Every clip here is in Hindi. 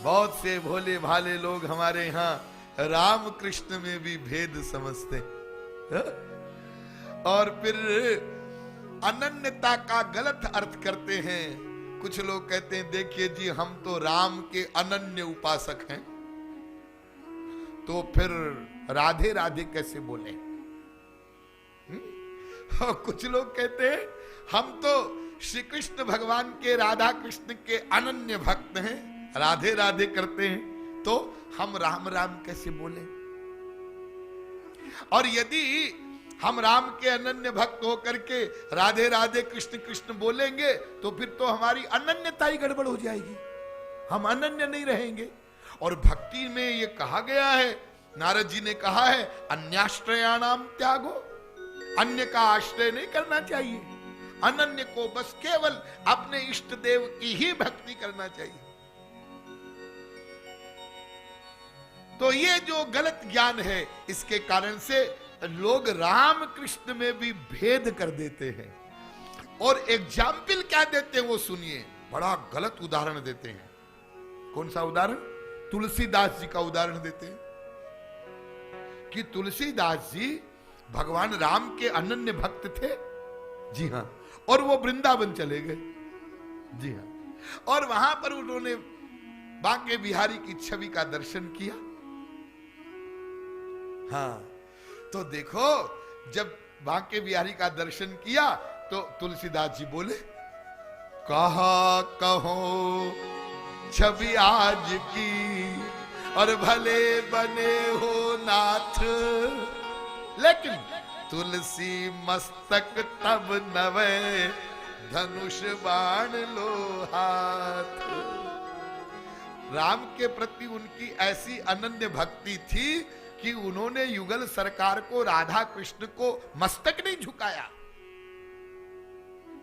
बहुत से भोले भाले लोग हमारे यहाँ राम कृष्ण में भी भेद समझते हैं और फिर अनन्यता का गलत अर्थ करते हैं। कुछ लोग कहते हैं देखिए जी हम तो राम के अनन्य उपासक हैं, तो फिर राधे राधे कैसे बोले। और कुछ लोग कहते हैं हम तो श्री कृष्ण भगवान के, राधा कृष्ण के अनन्य भक्त हैं, राधे राधे करते हैं, तो हम राम राम कैसे बोले। और यदि हम राम के अनन्य भक्त होकर के राधे राधे कृष्ण कृष्ण बोलेंगे तो फिर तो हमारी अनन्यता ही गड़बड़ हो जाएगी, हम अनन्य नहीं रहेंगे। और भक्ति में ये कहा गया है, नारद जी ने कहा है अन्याश्रयाणाम त्यागो, अन्य का आश्रय नहीं करना चाहिए, अनन्य को बस केवल अपने इष्ट देव की ही भक्ति करना चाहिए। तो ये जो गलत ज्ञान है, इसके कारण से लोग राम कृष्ण में भी भेद कर देते हैं। और एग्जाम्पल क्या देते हैं वो सुनिए, बड़ा गलत उदाहरण देते हैं। कौन सा उदाहरण? तुलसीदास जी का उदाहरण देते हैं कि तुलसीदास जी भगवान राम के अनन्य भक्त थे, जी हां, और वो वृंदावन चले गए, जी हां, और वहां पर उन्होंने बांके बिहारी की छवि का दर्शन किया। हाँ, तो देखो जब बांके बिहारी का दर्शन किया तो तुलसीदास जी बोले कहा कहो छवि आज की और भले बने हो नाथ, लेकिन तुलसी मस्तक तब नवे धनुष बाण लो हाथ। राम के प्रति उनकी ऐसी अनन्य भक्ति थी कि उन्होंने युगल सरकार को, राधा कृष्ण को मस्तक नहीं झुकाया।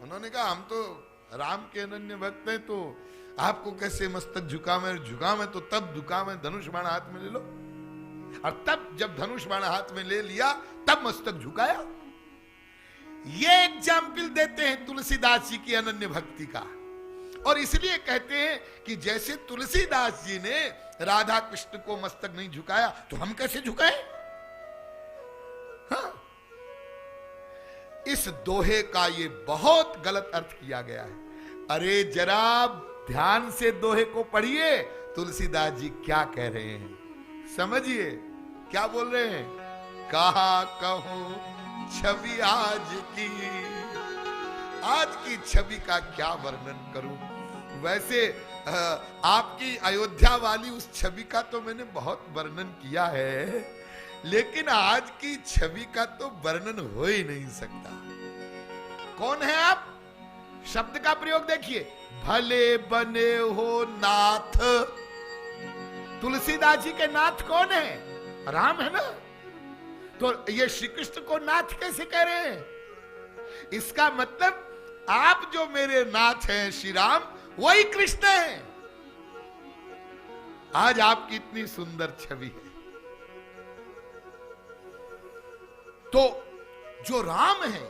उन्होंने कहा हम तो राम के अनन्य भक्त हैं, तो आपको कैसे मस्तक झुकावें तो तब झुकावें, धनुष बाण हाथ में ले लो। और तब जब धनुष बाण हाथ में ले लिया तब मस्तक झुकाया। ये एग्जाम्पल देते हैं तुलसीदास जी की अनन्य भक्ति का। और इसलिए कहते हैं कि जैसे तुलसीदास जी ने राधा कृष्ण को मस्तक नहीं झुकाया तो हम कैसे झुकाएं? हाँ? इस दोहे का ये बहुत गलत अर्थ किया गया है। अरे जरा ध्यान से दोहे को पढ़िए, तुलसीदास जी क्या कह रहे हैं, समझिए क्या बोल रहे हैं। कहा कहूं छवि आज की छवि का क्या वर्णन करूं। वैसे आपकी अयोध्या वाली उस छवि का तो मैंने बहुत वर्णन किया है, लेकिन आज की छवि का तो वर्णन हो ही नहीं सकता। कौन है आप? शब्द का प्रयोग देखिए, भले बने हो नाथ। तुलसीदास जी के नाथ कौन है? राम है ना। तो ये श्री कृष्ण को नाथ कैसे कह रहे हैं? इसका मतलब आप जो मेरे नाथ हैं श्री राम, वही कृष्ण है। आज आपकी इतनी सुंदर छवि है, तो जो राम है,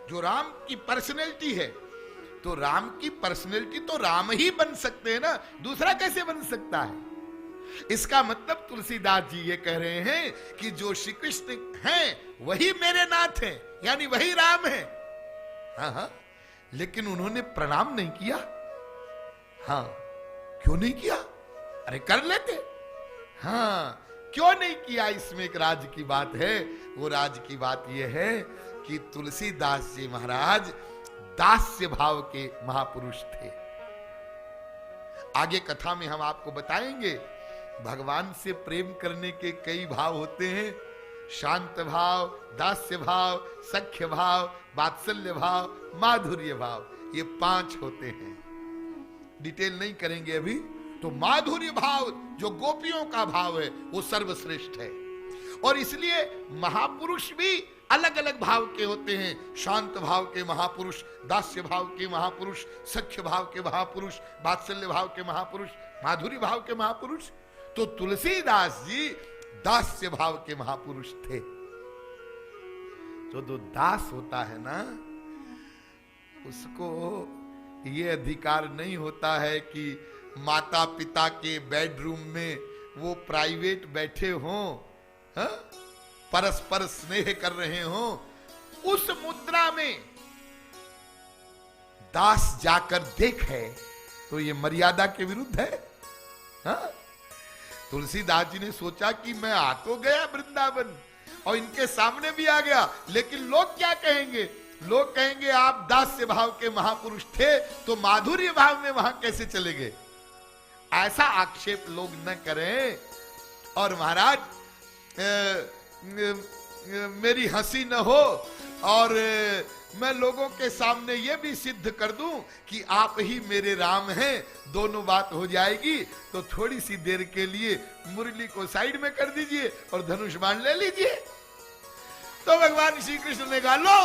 जो राम की पर्सनैलिटी है, तो राम की पर्सनैलिटी तो राम ही बन सकते हैं ना, दूसरा कैसे बन सकता है। इसका मतलब तुलसीदास जी ये कह रहे हैं कि जो श्री कृष्ण हैं वही मेरे नाथ हैं, यानी वही राम है। हाँ हाँ, लेकिन उन्होंने प्रणाम नहीं किया। हाँ, क्यों नहीं किया? अरे कर लेते। हाँ, क्यों नहीं किया? इसमें एक राज की बात है। वो राज की बात यह है कि तुलसीदास जी महाराज दास्य भाव के महापुरुष थे। आगे कथा में हम आपको बताएंगे भगवान से प्रेम करने के कई भाव होते हैं। शांत भाव, दास्य भाव, सख्य भाव, वात्सल्य भाव, माधुर्य भाव, ये 5 होते हैं। डिटेल नहीं करेंगे अभी। तो माधुर्य भाव जो गोपियों का भाव है वो सर्वश्रेष्ठ है। और इसलिए महापुरुष भी अलग अलग भाव के होते हैं। शांत भाव के महापुरुष, दास्य भाव के महापुरुष, सख्य भाव के महापुरुष, वात्सल्य भाव के महापुरुष, माधुर्य भाव के महापुरुष। तो तुलसीदास जी दास्य भाव के महापुरुष थे। तो जो दास होता है ना, उसको ये अधिकार नहीं होता है कि माता पिता के बेडरूम में वो प्राइवेट बैठे हों, हाँ? परस्पर स्नेह कर रहे हों, उस मुद्रा में दास जाकर देखे तो ये मर्यादा के विरुद्ध है। हाँ? तुलसीदास जी ने सोचा कि मैं आ तो गया वृंदावन और इनके सामने भी आ गया, लेकिन लोग क्या कहेंगे? लोग कहेंगे आप दास्य भाव के महापुरुष थे तो माधुर्य भाव में वहां कैसे चले गए? ऐसा आक्षेप लोग न करें। और महाराज मेरी हंसी न हो और मैं लोगों के सामने ये भी सिद्ध कर दूं कि आप ही मेरे राम हैं, दोनों बात हो जाएगी। तो थोड़ी सी देर के लिए मुरली को साइड में कर दीजिए और धनुष बाण ले लीजिए। तो भगवान श्री कृष्ण ने कहा लो,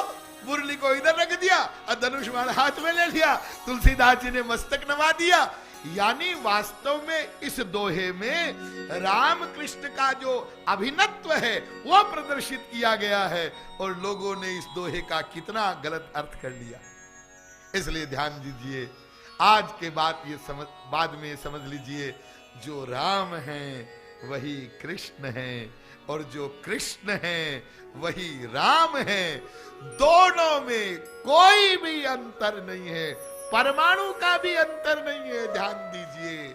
मुरली को इधर रख दिया और धनुष बाण हाथ में ले लिया। तुलसीदास जी ने मस्तक नवा दिया। यानी वास्तव में इस दोहे में राम कृष्ण का जो अभिनत्व है वो प्रदर्शित किया गया है और लोगों ने इस दोहे का कितना गलत अर्थ कर लिया। इसलिए ध्यान दीजिए, आज के बाद में समझ लीजिए, जो राम हैं वही कृष्ण हैं और जो कृष्ण हैं वही राम हैं। दोनों में कोई भी अंतर नहीं है, परमाणु का भी अंतर नहीं है। ध्यान दीजिए।